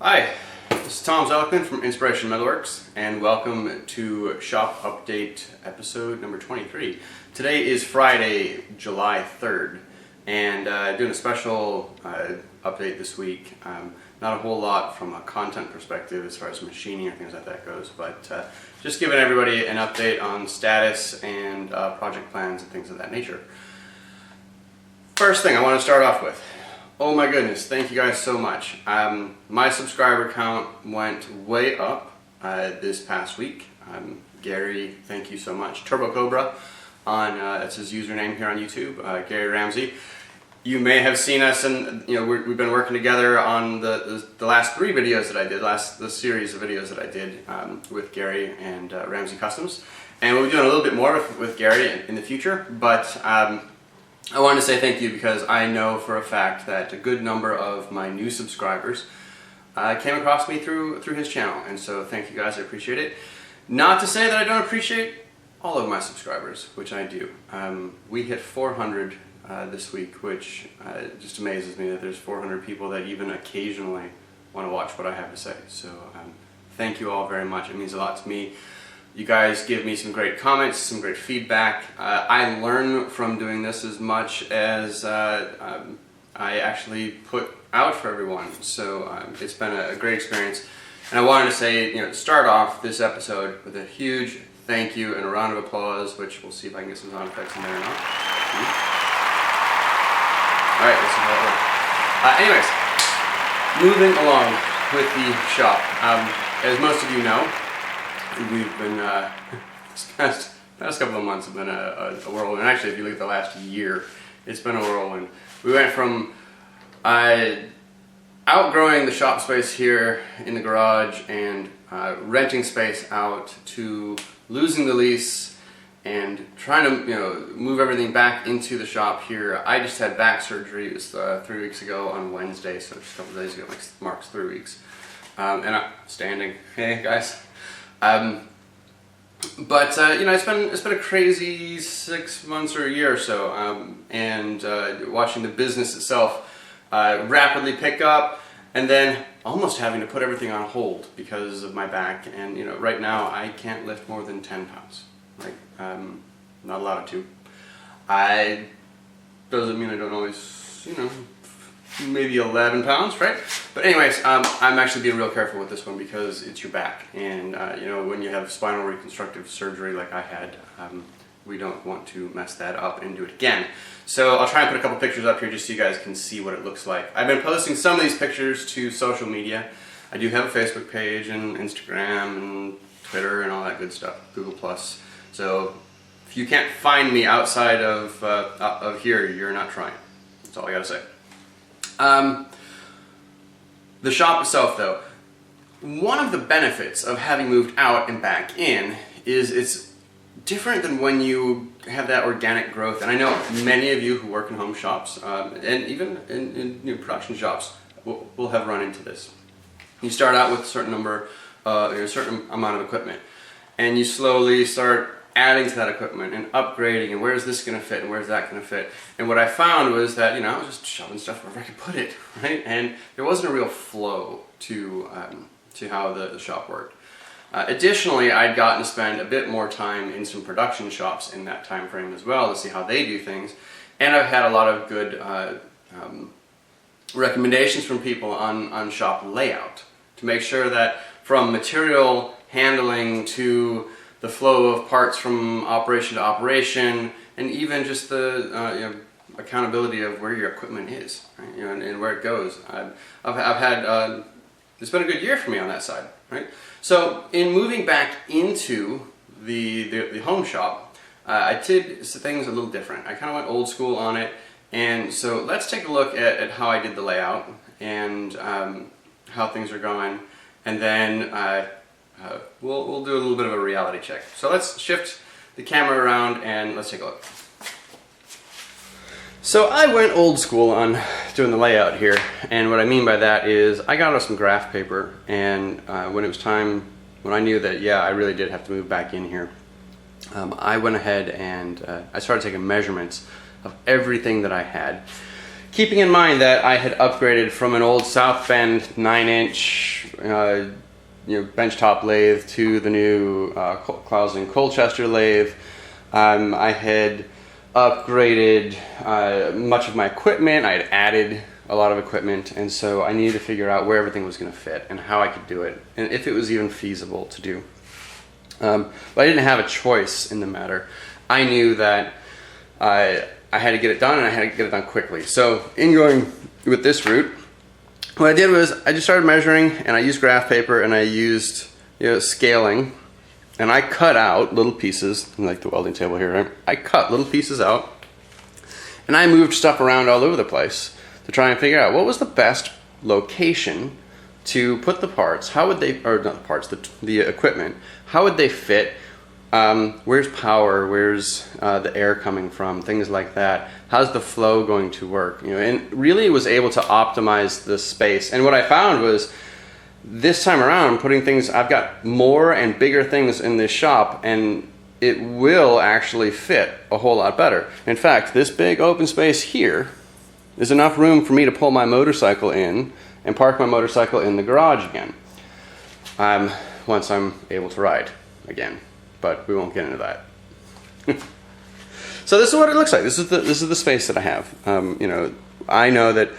Hi, this is Tom Zellickman from Inspiration Metalworks, and welcome to Shop Update episode number 23. Today is Friday, July 3rd, and doing a special update this week. Not a whole lot from a content perspective as far as machining or things like that goes, but just giving everybody an update on status and project plans and things of that nature. First thing I want to start off with. Oh my goodness, thank you guys so much. My subscriber count went way up this past week. Gary, thank you so much. Turbo Cobra, that's his username here on YouTube, Gary Ramsey. You may have seen us, and we've been working together on the last three videos that I did, the series of videos that I did with Gary and Ramsey Customs. And we'll be doing a little bit more with Gary in the future, but I wanted to say thank you because I know for a fact that a good number of my new subscribers came across me through his channel, and so thank you guys, I appreciate it. Not to say that I don't appreciate all of my subscribers, which I do. We hit 400 this week, which just amazes me that there's 400 people that even occasionally want to watch what I have to say. So thank you all very much. It means a lot to me. You guys give me some great comments, some great feedback. I learn from doing this as much as I actually put out for everyone. So it's been a great experience. And I wanted to say, start off this episode with a huge thank you and a round of applause, which we'll see if I can get some sound effects in there or not. All right, let's see how it works. Anyways, moving along with the shop. As most of you know, we've been, this past couple of months have been a whirlwind. Actually, if you look at the last year, it's been a whirlwind. We went from outgrowing the shop space here in the garage and renting space out to losing the lease and trying to move everything back into the shop here. I just had back surgery. It was 3 weeks ago on Wednesday, so just a couple of days ago, marks 3 weeks. And I'm standing. Hey guys. But it's been a crazy 6 months or a year or so, and watching the business itself rapidly pick up, and then almost having to put everything on hold because of my back. And right now I can't lift more than 10 pounds. Not allowed to. Doesn't mean I don't always, maybe 11 pounds, right? But anyways, I'm actually being real careful with this one because it's your back, and when you have spinal reconstructive surgery like I had, we don't want to mess that up and do it again. So I'll try and put a couple pictures up here just so you guys can see what it looks like. I've been posting some of these pictures to social media. I do have a Facebook page and Instagram and Twitter and all that good stuff, Google+. So if you can't find me outside of here, you're not trying. That's all I gotta say. The shop itself, though, one of the benefits of having moved out and back in is it's different than when you have that organic growth. And I know many of you who work in home shops and even in production shops will have run into this. You start out with a certain number, a certain amount of equipment, and you slowly start adding to that equipment and upgrading, and where's this going to fit and where's that going to fit. And what I found was that I was just shoving stuff wherever I could put it, right? And there wasn't a real flow to how the shop worked. Additionally, I'd gotten to spend a bit more time in some production shops in that time frame as well to see how they do things, and I've had a lot of good recommendations from people on shop layout to make sure that from material handling to the flow of parts from operation to operation, and even just the accountability of where your equipment is, right? And where it goes. I've had it's been a good year for me on that side, right? So in moving back into the home shop, I did things a little different. I kind of went old school on it, and so let's take a look at how I did the layout and how things are going, and then we'll do a little bit of a reality check. So let's shift the camera around and let's take a look. So I went old school on doing the layout here, and what I mean by that is I got out some graph paper, and when it was time, when I knew that I really did have to move back in here, I went ahead and I started taking measurements of everything that I had. keeping in mind that I had upgraded from an old South Bend 9-inch benchtop lathe to the new Clausen Colchester lathe. I had upgraded much of my equipment. I had added a lot of equipment, and so I needed to figure out where everything was going to fit and how I could do it, and if it was even feasible to do. But I didn't have a choice in the matter. I knew that I had to get it done, and I had to get it done quickly. So in going with this route, what I did was I just started measuring, and I used graph paper, and I used scaling, and I cut out little pieces, like the welding table here, right? I cut little pieces out, and I moved stuff around all over the place to try and figure out what was the best location to put the parts. How would they, or not the parts, the equipment, how would they fit? Where's power? Where's the air coming from? Things like that. How's the flow going to work? And really was able to optimize the space. And what I found was this time around, putting things, I've got more and bigger things in this shop, and it will actually fit a whole lot better. In fact, this big open space here is enough room for me to pull my motorcycle in and park my motorcycle in the garage again. Once I'm able to ride again. But we won't get into that. So this is what it looks like. This is the space that I have. I know that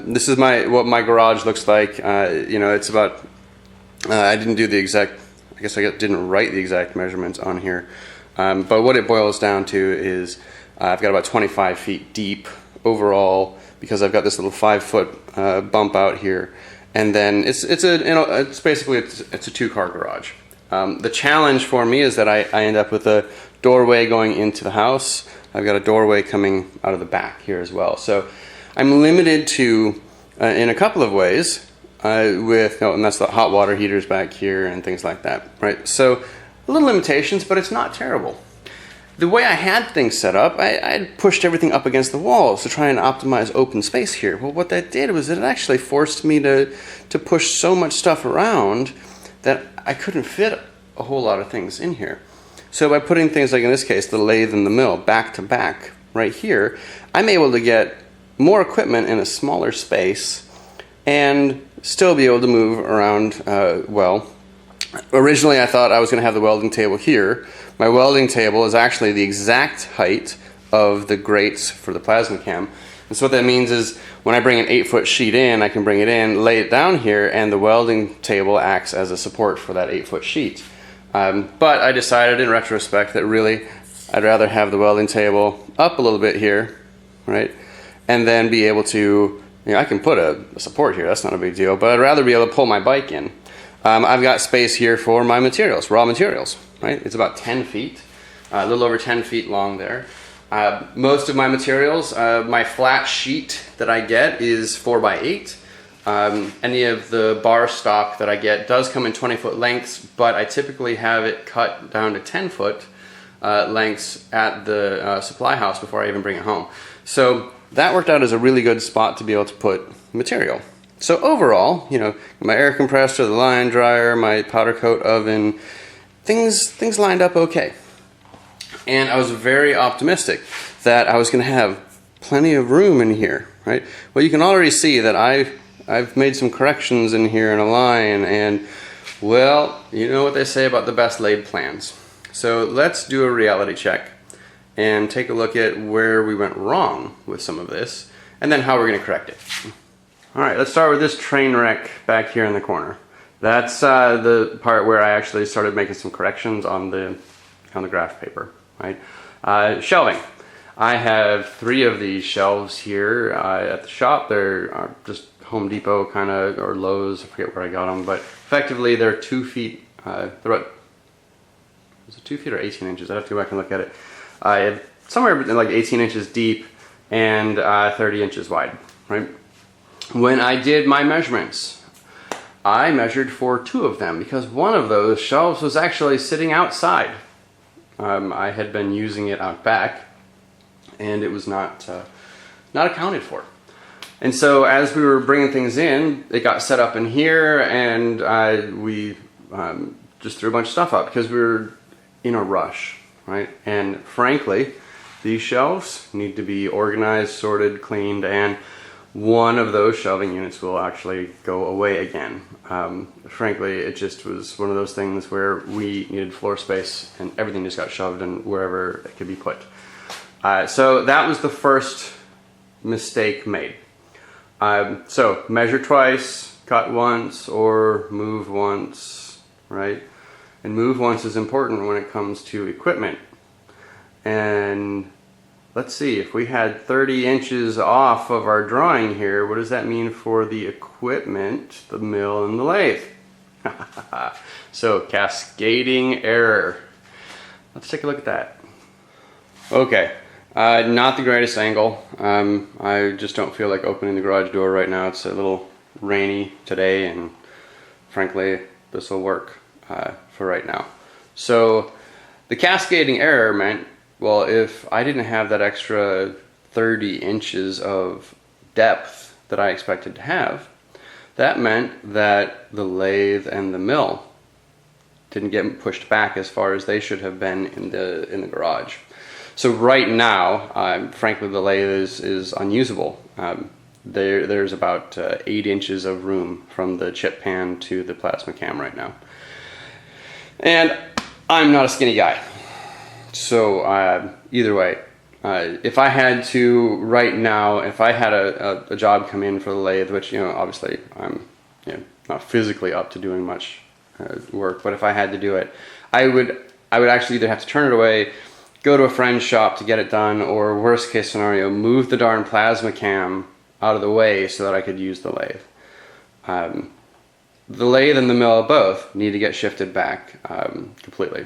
this is what my garage looks like. It's about. I didn't do the exact. I guess I didn't write the exact measurements on here. But what it boils down to is I've got about 25 feet deep overall, because I've got this little 5-foot bump out here, and then it's basically a 2-car garage. The challenge for me is that I end up with a doorway going into the house. I've got a doorway coming out of the back here as well. So I'm limited to, in a couple of ways, and that's the hot water heaters back here and things like that, right? So a little limitations, but it's not terrible. The way I had things set up, I pushed everything up against the walls to try and optimize open space here. Well, what that did was it actually forced me to push so much stuff around that I couldn't fit a whole lot of things in here. So by putting things like, in this case, the lathe and the mill back to back right here, I'm able to get more equipment in a smaller space and still be able to move around well. Originally I thought I was going to have the welding table here. My welding table is actually the exact height of the grates for the plasma cam. And so what that means is when I bring an 8-foot sheet in, I can bring it in, lay it down here, and the welding table acts as a support for that 8-foot sheet. But I decided in retrospect that really I'd rather have the welding table up a little bit here, right? And then be able to, I can put a support here, that's not a big deal, but I'd rather be able to pull my bike in. I've got space here for my materials, raw materials, right? It's about 10 feet, a little over 10 feet long there. Most of my materials, my flat sheet that I get is 4x8. Any of the bar stock that I get does come in 20-foot lengths, but I typically have it cut down to 10-foot lengths at the supply house before I even bring it home. So that worked out as a really good spot to be able to put material. So overall, my air compressor, the line dryer, my powder coat oven, things lined up okay. And I was very optimistic that I was going to have plenty of room in here, right? Well, you can already see that I've made some corrections in here in a line, and well, you know what they say about the best laid plans. So let's do a reality check and take a look at where we went wrong with some of this, and then how we're going to correct it. All right, let's start with this train wreck back here in the corner. That's the part where I actually started making some corrections on the graph paper, right? Shelving. I have 3 of these shelves here at the shop. They're just Home Depot kind of, or Lowe's, I forget where I got them, but effectively they're 2 feet, they're about, was it 2 feet or 18 inches? I'd have to go back and look at it. Somewhere like 18 inches deep and 30 inches wide, right? When I did my measurements, I measured for 2 of them because one of those shelves was actually sitting outside. I had been using it out back, and it was not accounted for. And so as we were bringing things in, it got set up in here, and we just threw a bunch of stuff up because we were in a rush, right? And frankly, these shelves need to be organized, sorted, cleaned, and one of those shelving units will actually go away again. Frankly, it just was one of those things where we needed floor space and everything just got shoved in wherever it could be put. So that was the first mistake made. So measure twice, cut once, or move once, right? And move once is important when it comes to equipment. And let's see, if we had 30 inches off of our drawing here, what does that mean for the equipment, the mill, and the lathe? So, cascading error. Let's take a look at that. Okay, not the greatest angle. I just don't feel like opening the garage door right now. It's a little rainy today, and frankly, this will work for right now. So, the cascading error meant, well, if I didn't have that extra 30 inches of depth that I expected to have, that meant that the lathe and the mill didn't get pushed back as far as they should have been in the garage. So right now, frankly, the lathe is unusable. There's about 8 inches of room from the chip pan to the plasma cam right now. And I'm not a skinny guy. So either way, if I had to right now, if I had a job come in for the lathe, which, you know, obviously I'm, you know, not physically up to doing much work, but if I had to do it, I would actually either have to turn it away, go to a friend's shop to get it done, or worst case scenario, move the darn plasma cam out of the way so that I could use the lathe. The lathe and the mill both need to get shifted back completely.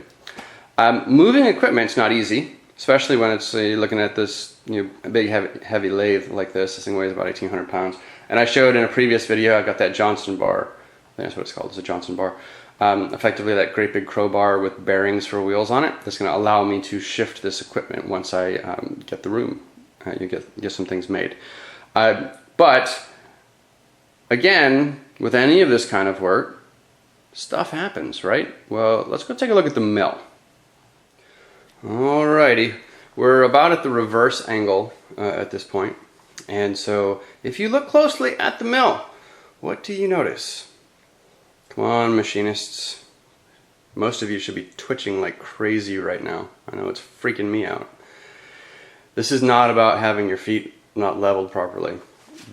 Moving equipment's not easy, especially when it's you're looking at this, you know, big heavy lathe like this. This thing weighs about 1,800 pounds. And I showed in a previous video, I've got that Johnson bar. I think that's what it's called. It's a Johnson bar. Effectively, that great big crowbar with bearings for wheels on it. That's going to allow me to shift this equipment once I get the room. You get some things made. But again, with any of this kind of work, stuff happens, right? Well, let's go take a look at the mill. Alrighty, we're about at the reverse angle at this point, and so if you look closely at the mill, what do you notice? Come on, machinists. Most of you should be twitching like crazy right now. I know it's freaking me out. This is not about having your feet not leveled properly.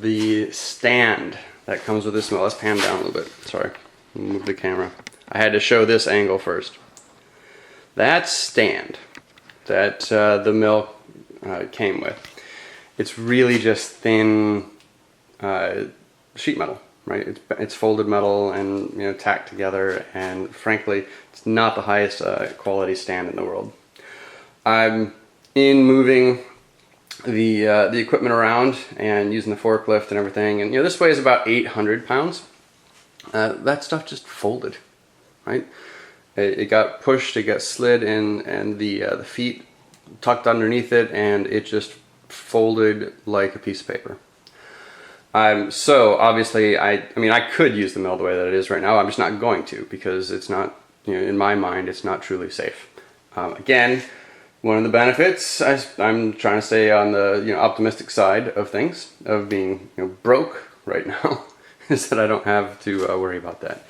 The stand that comes with this mill, let's pan down a little bit, sorry, move the camera. I had to show this angle first. That stand that the mill came with, it's really just thin sheet metal, right? It's folded metal and, you know, tacked together, and frankly, it's not the highest quality stand in the world. I'm in moving the equipment around and using the forklift and everything, and, you know, this weighs about 800 pounds. That stuff just folded, right? It got pushed, it got slid in, and the feet tucked underneath it, and it just folded like a piece of paper. So obviously, I mean, I could use the mill the way that it is right now. I'm just not going to, because it's not, you know, in my mind, it's not truly safe. Again, one of the benefits, I'm trying to stay on the, you know, optimistic side of things, of being, you know, broke right now, is that I don't have to worry about that.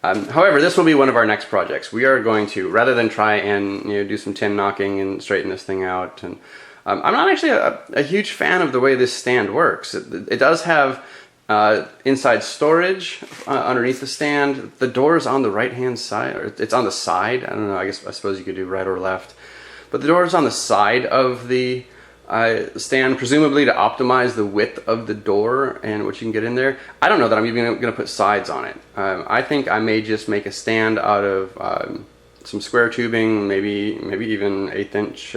However, this will be one of our next projects. We are going to, rather than try and, you know, do some tin knocking and straighten this thing out, and I'm not actually a huge fan of the way this stand works. It does have inside storage underneath the stand. The door is on the right-hand side, or it's on the side. I don't know. I suppose you could do right or left, but the door is on the side of the stand, presumably to optimize the width of the door and what you can get in there. I don't know that I'm even going to put sides on it. I think I may just make a stand out of some square tubing, maybe even 1/8 inch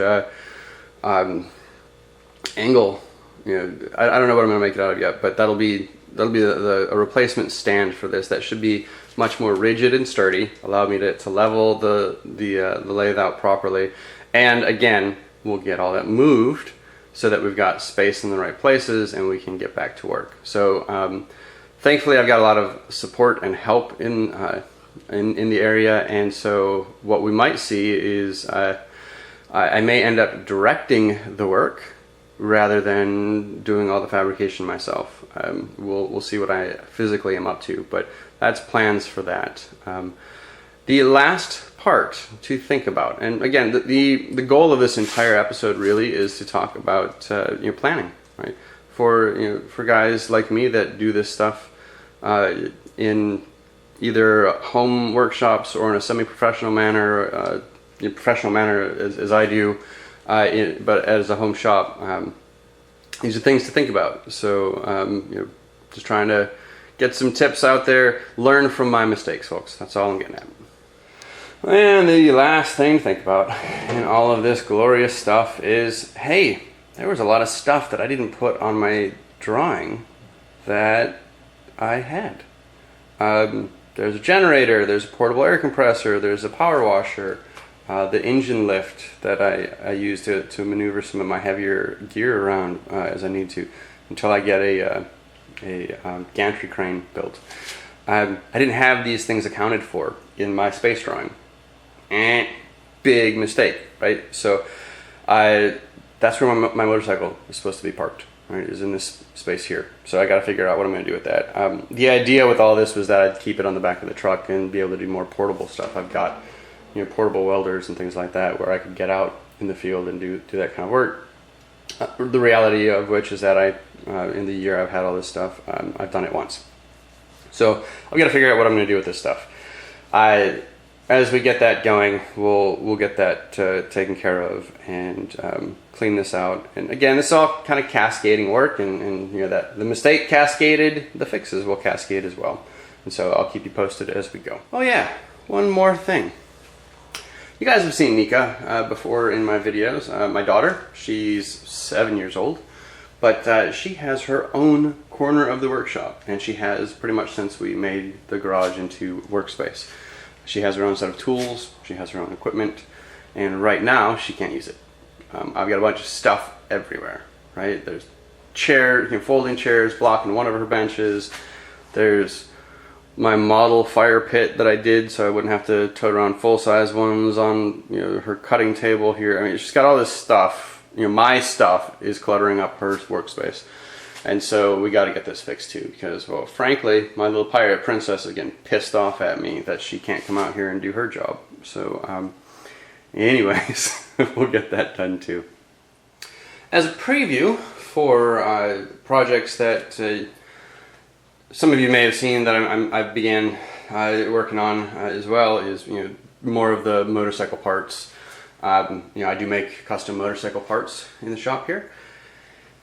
angle. You know, I don't know what I'm going to make it out of yet, but that'll be a replacement stand for this. That should be much more rigid and sturdy, allow me to level the lathe out properly, and again, we'll get all that moved so that we've got space in the right places and we can get back to work. So thankfully I've got a lot of support and help in the area, and so what we might see is I may end up directing the work rather than doing all the fabrication myself. We'll see what I physically am up to, but that's plans for that. The last part to think about, and again, the goal of this entire episode really is to talk about planning, right? For guys like me that do this stuff in either home workshops or in a semi-professional manner, professional manner as I do, but as a home shop. These are things to think about. So just trying to get some tips out there, learn from my mistakes, folks. That's all I'm getting at. And the last thing to think about in all of this glorious stuff is, hey, there was a lot of stuff that I didn't put on my drawing that I had. There's a generator, there's a portable air compressor, there's a power washer, the engine lift that I use to maneuver some of my heavier gear around as I need to, until I get a gantry crane built. I didn't have these things accounted for in my space drawing. Big mistake, right? So that's where my motorcycle is supposed to be parked, right? Is in this space here. So I got to figure out what I'm going to do with that. The idea with all this was that I'd keep it on the back of the truck and be able to do more portable stuff. I've got portable welders and things like that where I could get out in the field and do that kind of work. The reality of which is that in the year I've had all this stuff, I've done it once. So I've got to figure out what I'm going to do with this stuff. As we get that going, we'll get that taken care of and clean this out. And again, this is all kind of cascading work, and that the mistake cascaded, the fixes will cascade as well. And so I'll keep you posted as we go. Oh yeah, one more thing. You guys have seen Nika before in my videos. My daughter, she's 7 years old, but she has her own corner of the workshop, and she has pretty much since we made the garage into workspace. She has her own set of tools, she has her own equipment, and right now she can't use it. I've got a bunch of stuff everywhere, right? There's chairs, folding chairs blocking one of her benches. There's my model fire pit that I did so I wouldn't have to tote around full-size ones on her cutting table here. I mean, she's got all this stuff. My stuff is cluttering up her workspace. And so we got to get this fixed too, because, well, frankly, my little pirate princess is getting pissed off at me that she can't come out here and do her job. So, anyways, we'll get that done too. As a preview for projects that some of you may have seen that I began working on as well, is more of the motorcycle parts. I do make custom motorcycle parts in the shop here.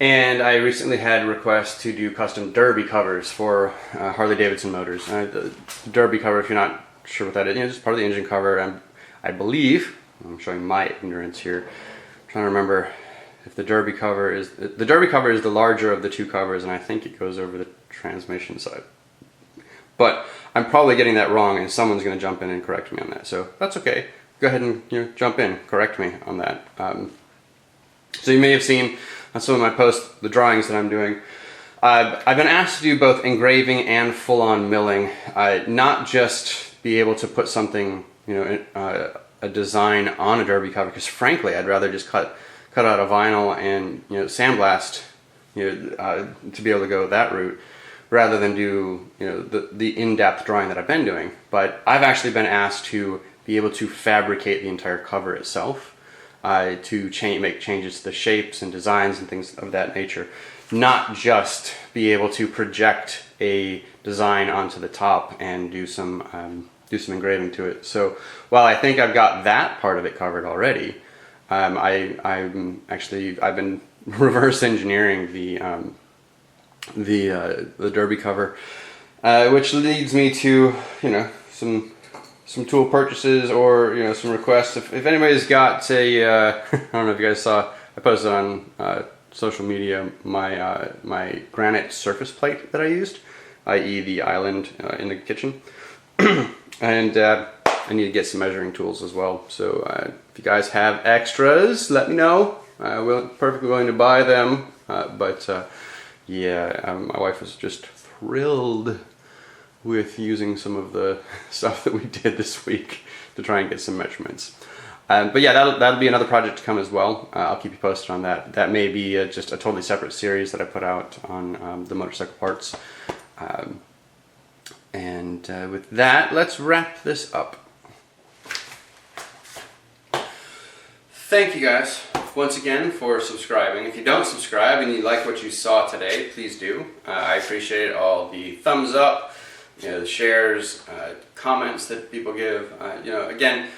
And I recently had requests to do custom derby covers for Harley-Davidson motors. The derby cover, if you're not sure what that is, it's part of the engine cover. I believe, I'm showing my ignorance here, I'm trying to remember if the derby cover is the larger of the two covers, and I think it goes over the transmission side. But I'm probably getting that wrong, and someone's going to jump in and correct me on that. So that's okay. Go ahead and jump in, correct me on that. So you may have seen on some of my posts the drawings that I'm doing. I've been asked to do both engraving and full-on milling, not just be able to put something, a design on a derby cover, because frankly I'd rather just cut out a vinyl and sandblast, to be able to go that route, rather than do the in-depth drawing that I've been doing. But I've actually been asked to be able to fabricate the entire cover itself. To make changes to the shapes and designs and things of that nature, not just be able to project a design onto the top and do some engraving to it. So while I think I've got that part of it covered already, I've been reverse engineering the derby cover, which leads me to some tool purchases or some requests. If anybody's got I don't know if you guys saw, I posted on social media my granite surface plate that I used, i.e. the island in the kitchen, and I need to get some measuring tools as well. So if you guys have extras, let me know. I'm perfectly willing to buy them. My wife was just thrilled with using some of the stuff that we did this week to try and get some measurements. But yeah, that'll be another project to come as well. I'll keep you posted on that. That may be just a totally separate series that I put out on the motorcycle parts. With that, let's wrap this up. Thank you guys once again for subscribing. If you don't subscribe and you like what you saw today, please do. I appreciate all the thumbs up, the shares, comments that people give. Again,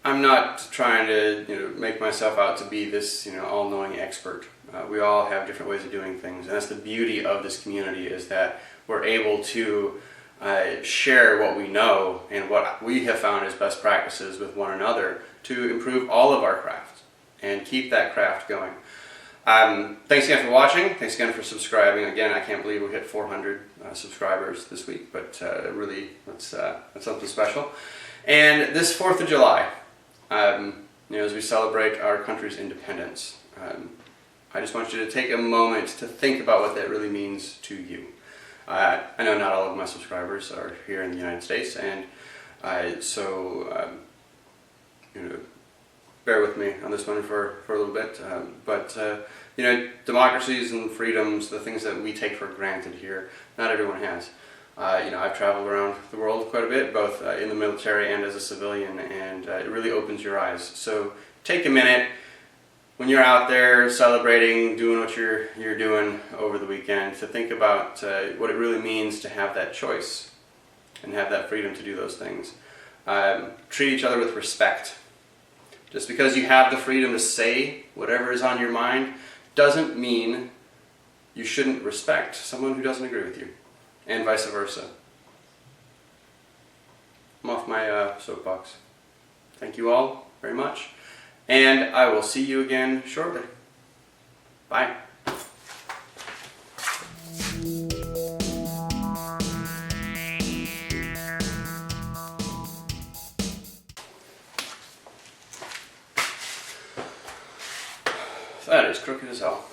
I'm not trying to make myself out to be this all-knowing expert. We all have different ways of doing things, and that's the beauty of this community, is that we're able to share what we know and what we have found as best practices with one another to improve all of our craft and keep that craft going. Thanks again for watching. Thanks again for subscribing. Again, I can't believe we hit 400 subscribers this week, but really, that's something special. And this 4th of July, as we celebrate our country's independence, I just want you to take a moment to think about what that really means to you. I know not all of my subscribers are here in the United States, and so bear with me on this one for a little bit. But democracies and freedoms, the things that we take for granted here, not everyone has. I've traveled around the world quite a bit, both in the military and as a civilian, and it really opens your eyes. So take a minute when you're out there celebrating, doing what you're doing over the weekend, to think about what it really means to have that choice and have that freedom to do those things. Treat each other with respect. Just because you have the freedom to say whatever is on your mind doesn't mean you shouldn't respect someone who doesn't agree with you, and vice versa. I'm off my soapbox. Thank you all very much, and I will see you again shortly. Bye. That is crooked as hell.